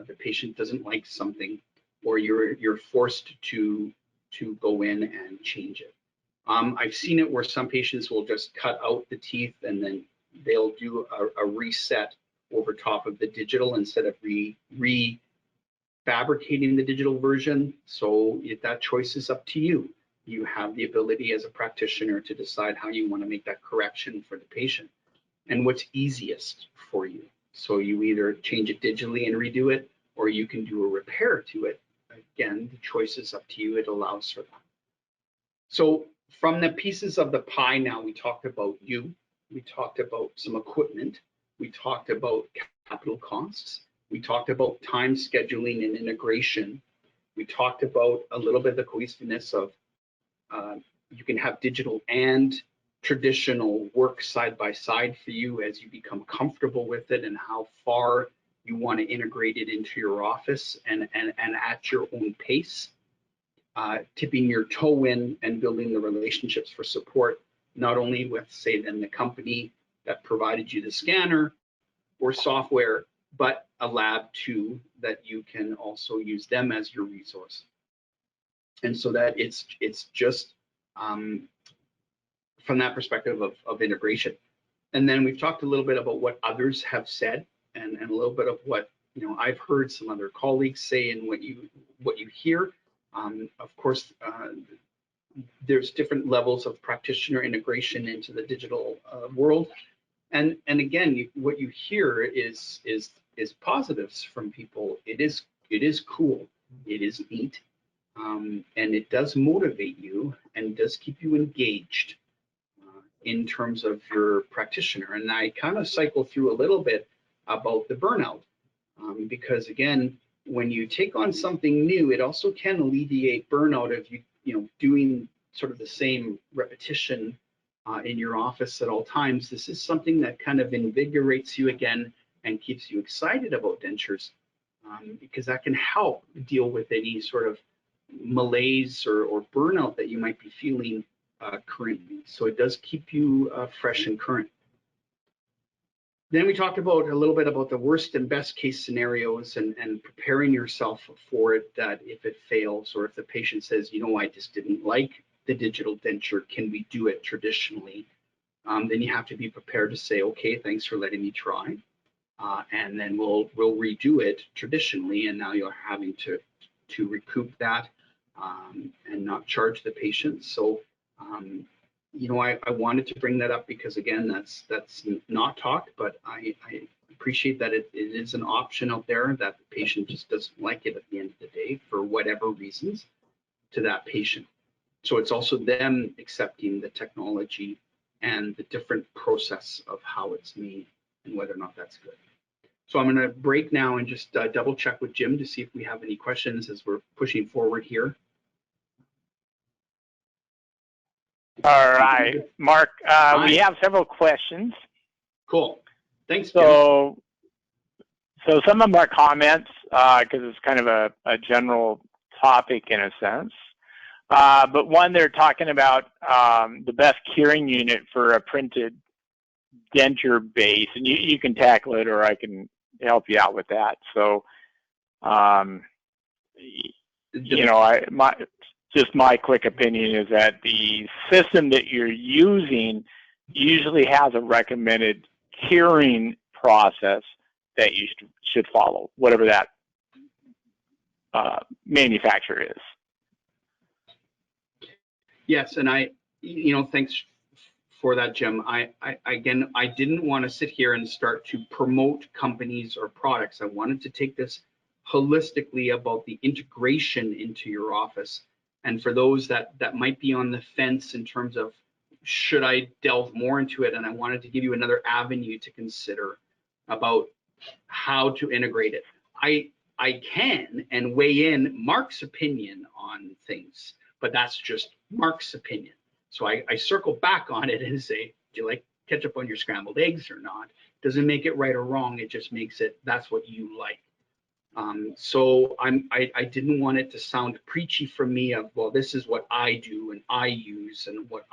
the patient doesn't like something, or you're forced to go in and change it. I've seen it where some patients will just cut out the teeth and then they'll do a reset over top of the digital instead of fabricating the digital version. So that choice is up to you. You have the ability as a practitioner to decide how you want to make that correction for the patient and what's easiest for you. So you either change it digitally and redo it, or you can do a repair to it. Again, the choice is up to you. It allows for that. So from the pieces of the pie now, we talked about you, we talked about some equipment, we talked about capital costs, we talked about time scheduling and integration. We talked about a little bit of the cohesiveness of you can have digital and traditional work side by side for you as you become comfortable with it, and how far you want to integrate it into your office and at your own pace. Tipping your toe in and building the relationships for support, not only with, say, then the company that provided you the scanner or software, but a lab too, that you can also use them as your resource. And so that it's just from that perspective of integration. And then we've talked a little bit about what others have said, and a little bit of what, you know, I've heard some other colleagues say, and what you hear. Of course, there's different levels of practitioner integration into the digital world, and again, what you hear is positives from people. It is cool, it is neat, and it does motivate you and does keep you engaged in terms of your practitioner. And I kind of cycle through a little bit about the burnout, because again, when you take on something new, it also can alleviate burnout of you know, doing sort of the same repetition in your office at all times, this is something that kind of invigorates you again and keeps you excited about dentures, because that can help deal with any sort of malaise or burnout that you might be feeling currently. So it does keep you fresh and current. Then we talked about a little bit about the worst and best case scenarios and preparing yourself for it, that if it fails or if the patient says, you know, I just didn't like the digital denture, can we do it traditionally? Then you have to be prepared to say, okay, thanks for letting me try. And then we'll redo it traditionally, and now you're having to recoup that and not charge the patient. So you know, I wanted to bring that up because, again, that's not talked, but I appreciate that it is an option out there that the patient just doesn't like it at the end of the day for whatever reasons to that patient. So it's also them accepting the technology and the different process of how it's made and whether or not that's good. So I'm going to break now and just double check with Jim to see if we have any questions as we're pushing forward here. All right, Mark, we have several questions. Cool. Thanks, Jim. So some of them are comments because it's kind of a general topic in a sense. But one, they're talking about the best curing unit for a printed denture base, and you can tackle it or I can help you out with that. So, you know, my quick opinion is that the system that you're using usually has a recommended curing process that you should follow, whatever that manufacturer is. Yes, and you know, thanks for that, Jim. Again, I didn't want to sit here and start to promote companies or products. I wanted to take this holistically about the integration into your office. And for those that might be on the fence in terms of should I delve more into it, and I wanted to give you another avenue to consider about how to integrate it. I can and weigh in Mark's opinion on things, but that's just Mark's opinion. So I circle back on it and say, do you like ketchup on your scrambled eggs or not? Doesn't make it right or wrong. It just makes it, that's what you like. So I didn't want it to sound preachy from me of, well, this is what I do and I use and what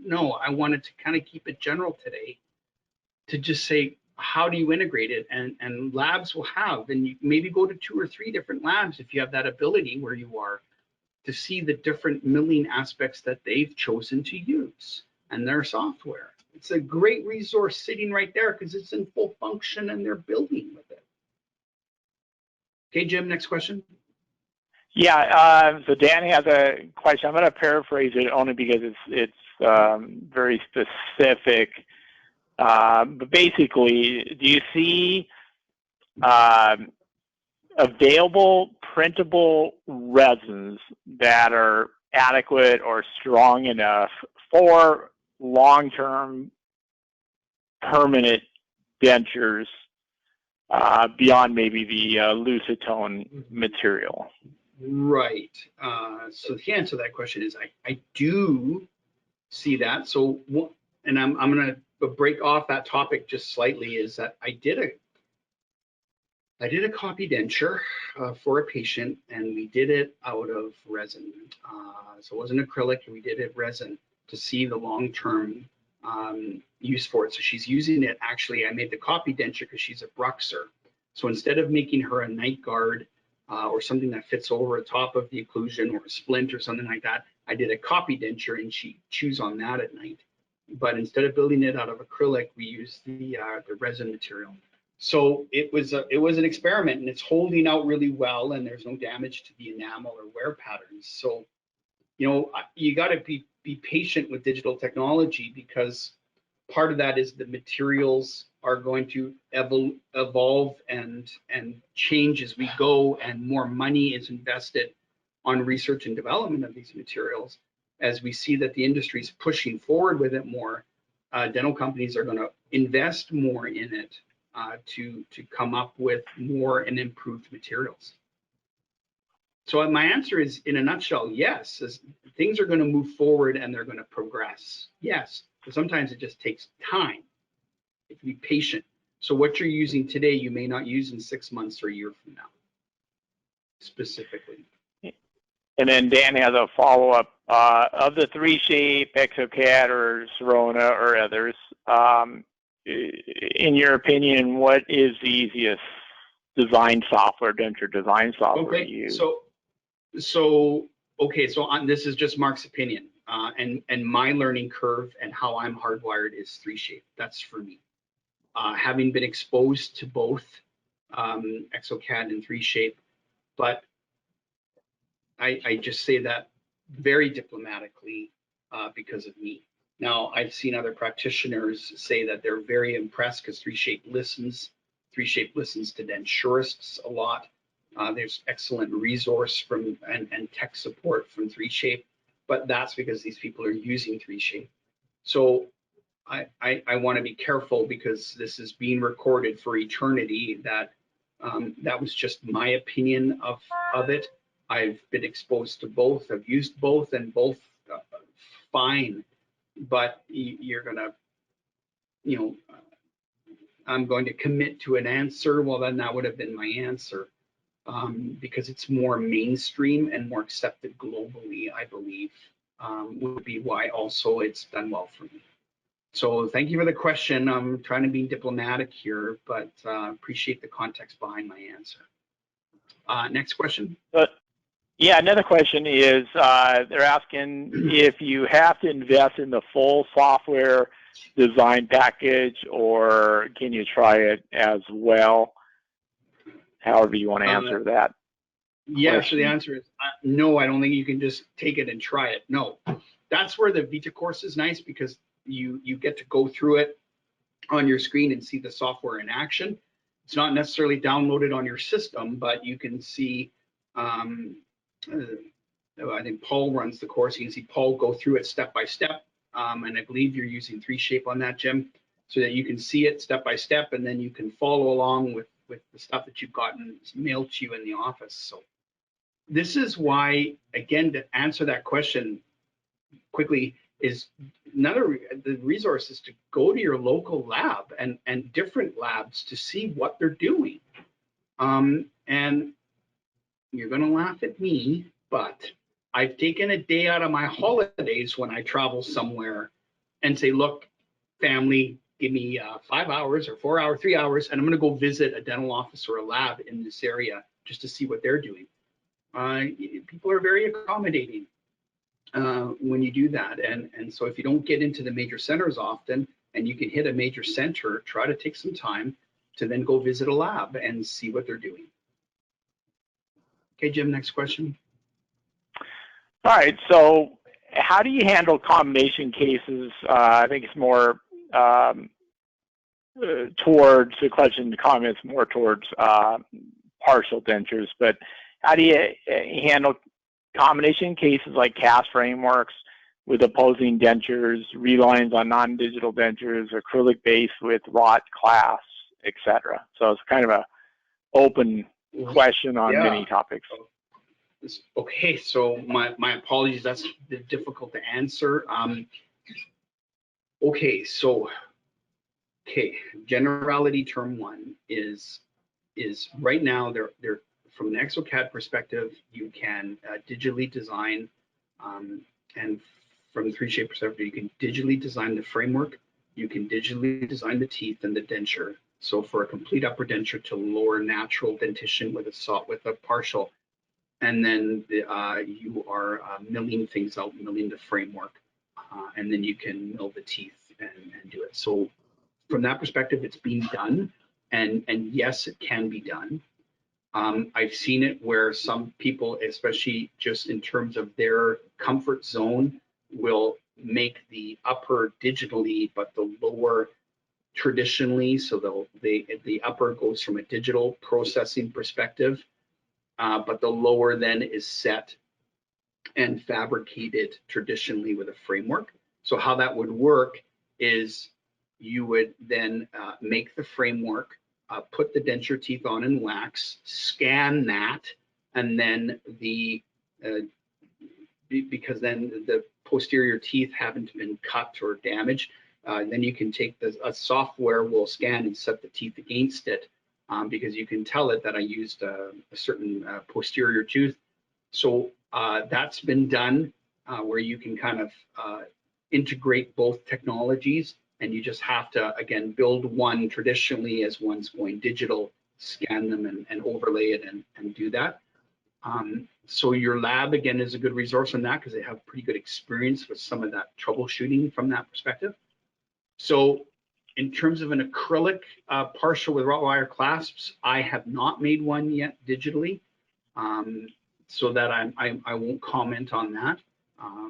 no, I wanted to kind of keep it general today to just say, how do you integrate it? And labs will have, and you maybe go to 2 or 3 different labs if you have that ability where you are, to see the different milling aspects that they've chosen to use and their software. It's a great resource sitting right there because it's in full function and they're building with it. Okay, Jim, next question. Yeah, so Dan has a question. I'm going to paraphrase it only because it's very specific. But basically, do you see available printable resins that are adequate or strong enough for long-term permanent dentures beyond maybe the Lucitone material? Right. So the answer to that question is I do see that. So, and I'm going to break off that topic just slightly, is that I did a copy denture for a patient, and we did it out of resin. So it wasn't acrylic, we did it resin to see the long-term use for it. So she's using it. Actually, I made the copy denture because she's a bruxer. So instead of making her a night guard or something that fits over the top of the occlusion or a splint or something like that, I did a copy denture and she chews on that at night. But instead of building it out of acrylic, we used the resin material. So it was an experiment, and it's holding out really well, and there's no damage to the enamel or wear patterns. So, you know, you got to be patient with digital technology, because part of that is the materials are going to evolve and change as we go, and more money is invested on research and development of these materials. As we see that the industry is pushing forward with it more, dental companies are going to invest more in it to come up with more and improved materials. So my answer is, in a nutshell, yes. Things are going to move forward and they're going to progress. Yes, but sometimes it just takes time. You have to be patient. So what you're using today, you may not use in 6 months or a year from now, specifically. And then Dan has a follow-up. Of the 3Shape, ExoCAD, or Sirona, or others, in your opinion, what is the easiest design software, denture design software to use? So this is just Mark's opinion, and my learning curve and how I'm hardwired is 3Shape. That's for me. Having been exposed to both ExoCAD and 3Shape, but I just say that very diplomatically because of me. Now, I've seen other practitioners say that they're very impressed because 3Shape listens. 3Shape listens to denturists a lot. There's excellent resource from and tech support from 3Shape, but that's because these people are using 3Shape. So I want to be careful because this is being recorded for eternity. That was just my opinion of it. I've been exposed to both. I've used both, and both fine. But you're gonna, I'm going to commit to an answer. Well, then that would have been my answer, because it's more mainstream and more accepted globally, I believe, would be why also it's done well for me. So thank you for the question. I'm trying to be diplomatic here, but appreciate the context behind my answer. Next question. Yeah, another question is, they're asking if you have to invest in the full software design package, or can you try it as well? However you want to answer that. Yeah, question. So the answer is no, I don't think you can just take it and try it. No, that's where the VITA course is nice, because you get to go through it on your screen and see the software in action. It's not necessarily downloaded on your system, but you can see, I think Paul runs the course. You can see Paul go through it step by step. And I believe you're using 3Shape on that, Jim, so that you can see it step by step, and then you can follow along with the stuff that you've gotten mailed to you in the office. So this is why, again, to answer that question quickly, is the resource is to go to your local lab and different labs to see what they're doing. And you're going to laugh at me, but I've taken a day out of my holidays when I travel somewhere and say, look, family, give me 5 hours or 4 hours, 3 hours, and I'm going to go visit a dental office or a lab in this area just to see what they're doing. People are very accommodating when you do that. And so if you don't get into the major centers often and you can hit a major center, try to take some time to then go visit a lab and see what they're doing. Okay, Jim, next question. All right, so how do you handle combination cases? I think it's more towards the question, the comments more towards partial dentures, but how do you handle combination cases like cast frameworks with opposing dentures, relines on non-digital dentures, acrylic base with wrought glass, etc.? So it's kind of a open question on many topics. Okay, so my apologies, that's difficult to answer. Generality term one is right now they're from an ExoCAD perspective, you can digitally design, and from the 3Shape perspective, you can digitally design the framework, you can digitally design the teeth and the denture. So for a complete upper denture to lower natural dentition with a partial, and then you are milling things out, milling the framework, and then you can mill the teeth and do it. So from that perspective, it's being done, and yes, it can be done. I've seen it where some people, especially just in terms of their comfort zone, will make the upper digitally, but the lower traditionally. So the upper goes from a digital processing perspective, but the lower then is set and fabricated traditionally with a framework. So how that would work is you would then make the framework, put the denture teeth on in wax, scan that, and then because then the posterior teeth haven't been cut or damaged, then you can take a software will scan and set the teeth against it, because you can tell it that I used a certain posterior tooth. So that's been done, where you can kind of integrate both technologies, and you just have to, again, build one traditionally as one's going digital, scan them and overlay it and do that. So your lab, again, is a good resource on that because they have pretty good experience with some of that troubleshooting from that perspective. So in terms of an acrylic partial with wrought wire clasps, I have not made one yet digitally, so that I won't comment on that.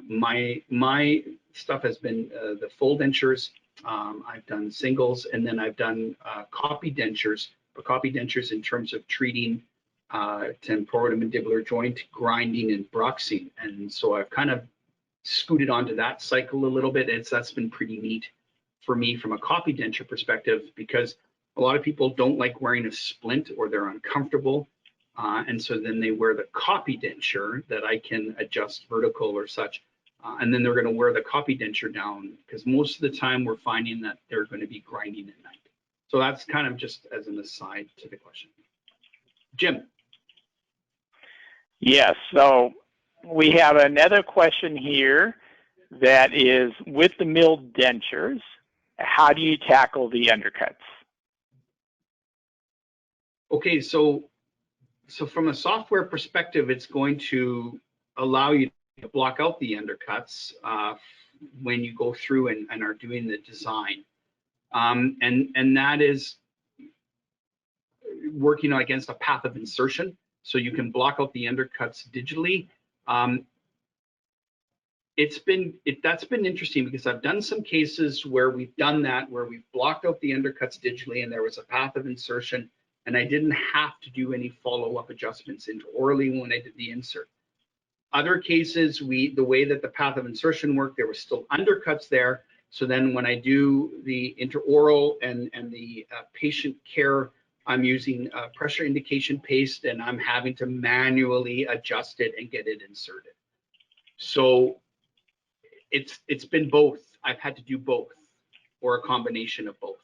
My stuff has been the full dentures. I've done singles, and then I've done copy dentures, but copy dentures in terms of treating temporomandibular joint grinding and bruxing. And so I've kind of scooted onto that cycle a little bit. That's been pretty neat for me from a copy denture perspective, because a lot of people don't like wearing a splint or they're uncomfortable. And so then they wear the copy denture that I can adjust vertical or such. And then they're going to wear the copy denture down, because most of the time we're finding that they're going to be grinding at night. So that's kind of just as an aside to the question. Jim. Yes, so we have another question here that is, with the milled dentures, how do you tackle the undercuts? Okay, so from a software perspective, it's going to allow you to block out the undercuts when you go through and are doing the design. And that is working against a path of insertion, so you can block out the undercuts digitally. That's been interesting, because I've done some cases where we've done that, where we've blocked out the undercuts digitally and there was a path of insertion, and I didn't have to do any follow-up adjustments intraorally when I did the insert. Other cases, the way that the path of insertion worked, there were still undercuts there. So then when I do the intraoral and the patient care, I'm using pressure indication paste, and I'm having to manually adjust it and get it inserted. So it's been both. I've had to do both, or a combination of both,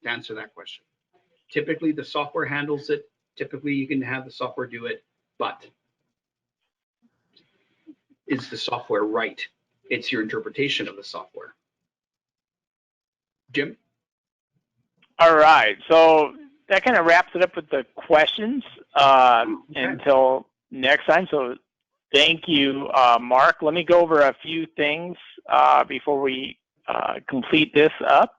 to answer that question. Typically the software handles it. Typically you can have the software do it, but is the software right? It's your interpretation of the software. Jim? All right, so that kind of wraps it up with the questions until next time. So thank you, Mark. Let me go over a few things before we complete this up.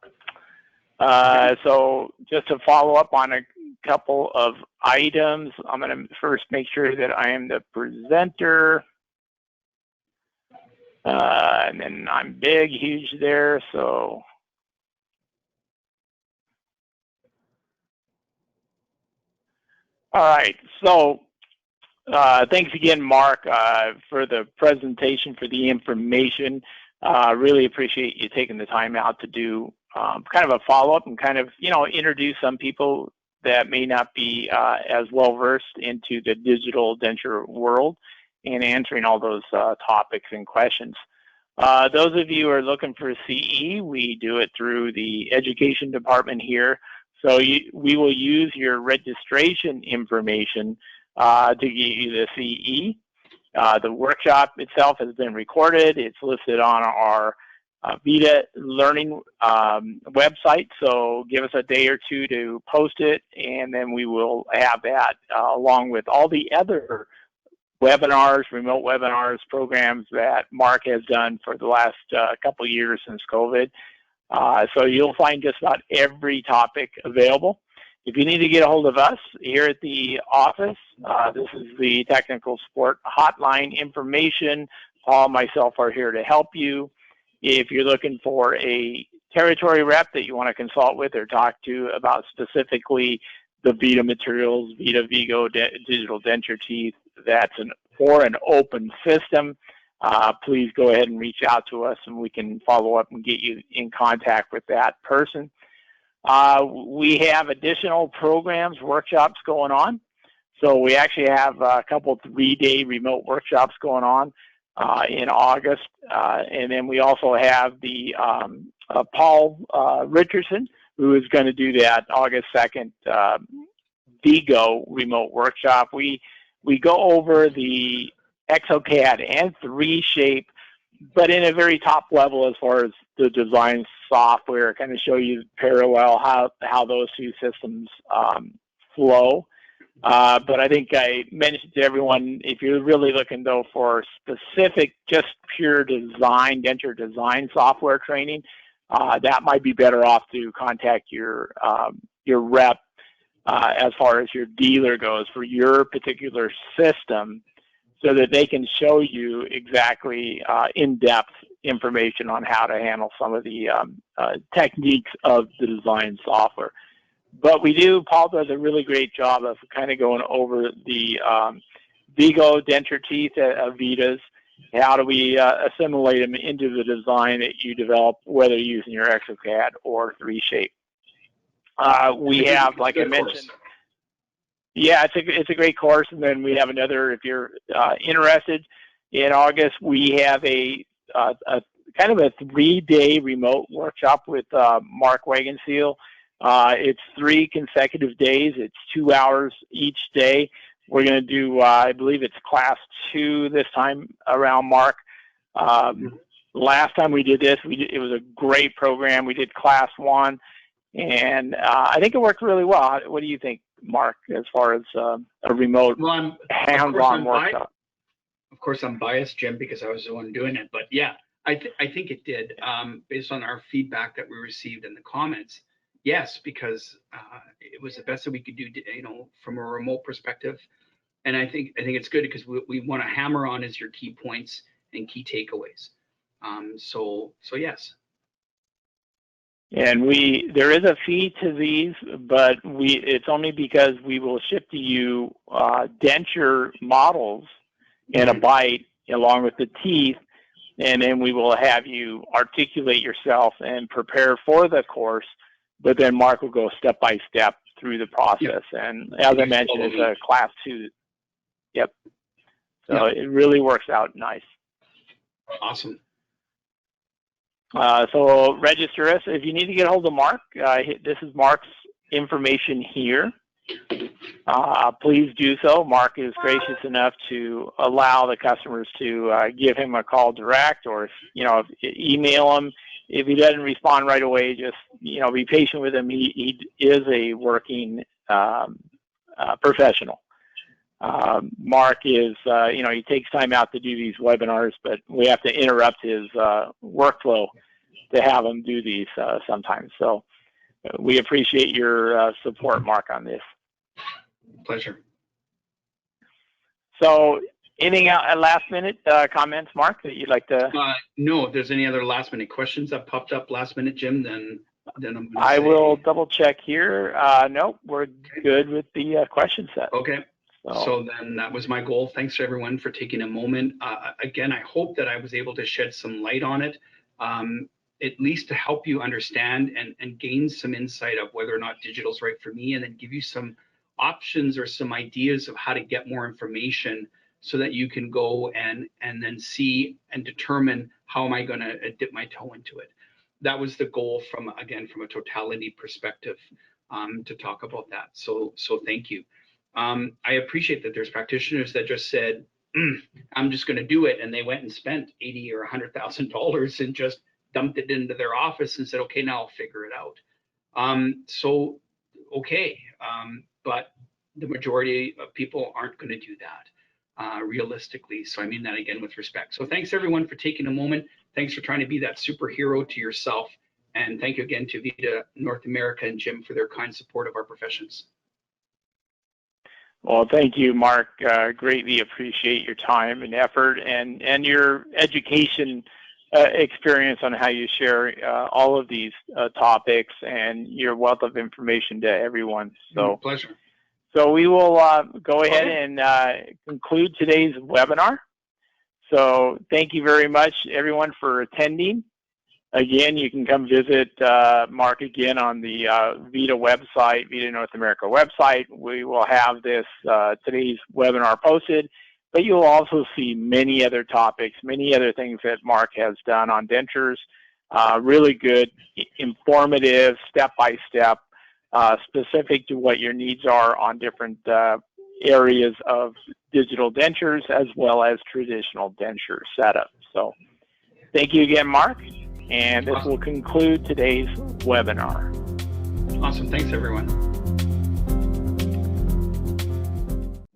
So just to follow up on a couple of items, I'm going to first make sure that I am the presenter. And then I'm big, huge there, so. All right, so thanks again, Mark, for the presentation, for the information. Really appreciate you taking the time out to do kind of a follow-up and kind of, introduce some people that may not be as well-versed into the digital denture world and answering all those topics and questions. Those of you who are looking for CE, we do it through the education department here. So we will use your registration information to get you the CE. The workshop itself has been recorded. It's listed on our VITA Learning website. So give us a day or two to post it, and then we will have that along with all the other webinars, remote webinars, programs that Mark has done for the last couple of years since COVID. So you'll find just about every topic available. If you need to get a hold of us here at the office, this is the technical support hotline information. Paul and myself are here to help you. If you're looking for a territory rep that you want to consult with or talk to about specifically the VITA materials, VITA Vigo digital denture teeth, that's for an open system, please go ahead and reach out to us and we can follow up and get you in contact with that person. We have additional programs, workshops going on. So we actually have a couple 3-day remote workshops going on in August. And then we also have the Paul Richardson, who is going to do that August 2nd Vigo remote workshop. We go over the exocad and 3Shape, but in a very top level as far as the design software, kind of show you parallel how those two systems flow. But I think I mentioned to everyone, if you're really looking though for specific, just pure design, denture design software training, that might be better off to contact your rep as far as your dealer goes for your particular system, so that they can show you exactly in-depth information on how to handle some of the techniques of the design software. But Paul does a really great job of kind of going over the Vigo denture teeth of VITAs. How do we assimilate them into the design that you develop, whether using your exocad or 3Shape? We have, like I mentioned, yeah, it's a great course. And then we have another, if you're interested, in August, we have a kind of a 3-day remote workshop with Mark Wagenseal. It's 3 consecutive days. It's 2 hours each day. We're going to do, I believe it's class 2 this time around, Mark. Last time we did this, it was a great program. We did class 1, and I think it worked really well. What do you think, Mark, as far as a remote hands-on workshop? Of course, I'm biased, Jim, because I was the one doing it. But yeah, I think it did, based on our feedback that we received in the comments. Yes, because it was the best that we could do, from a remote perspective. And I think it's good because we want to hammer on is your key points and key takeaways. So yes. And there is a fee to these, but it's only because we will ship to you denture models in a bite along with the teeth, and then we will have you articulate yourself and prepare for the course. But then Mark will go step by step through the process. Yep. And as I mentioned, it's a class 2. Yep. So It really works out nice. Awesome. So register us. If you need to get a hold of Mark, this is Mark's information here. Please do so. Mark is gracious enough to allow the customers to give him a call direct, or email him. If he doesn't respond right away, just be patient with him. He is a working professional. Mark is he takes time out to do these webinars, but we have to interrupt his workflow to have him do these sometimes. So we appreciate your support, Mark, on this. Pleasure. So anything last minute comments, Mark, that you'd like to? No, if there's any other last minute questions that popped up last minute, Jim, then I will double check here. Nope, we're good with the question set. Okay. So then that was my goal. Thanks to everyone for taking a moment. Again, I hope that I was able to shed some light on it, at least to help you understand and gain some insight of whether or not digital is right for me, and then give you some options or some ideas of how to get more information so that you can go and then see and determine how am I going to dip my toe into it. That was the goal from a totality perspective, to talk about that. So thank you. I appreciate that there's practitioners that just said, I'm just going to do it. And they went and spent $80,000 or $100,000 and just dumped it into their office and said, okay, now I'll figure it out. But the majority of people aren't going to do that realistically. So I mean that again with respect. So thanks everyone for taking a moment. Thanks for trying to be that superhero to yourself. And thank you again to VITA North America and Jim for their kind support of our professions. Well, thank you, Mark. Greatly appreciate your time and effort and your education experience on how you share all of these topics and your wealth of information to everyone. So, pleasure. So we will go ahead and conclude today's webinar. So thank you very much, everyone, for attending. again, you can come visit Mark again on the VITA website, VITA North America website. We will have this today's webinar posted, but you'll also see many other topics, many other things that Mark has done on dentures. Really good, informative, step-by-step, specific to what your needs are on different areas of digital dentures as well as traditional denture setup. So thank you again, Mark, and this will conclude today's webinar. Awesome. Thanks, everyone.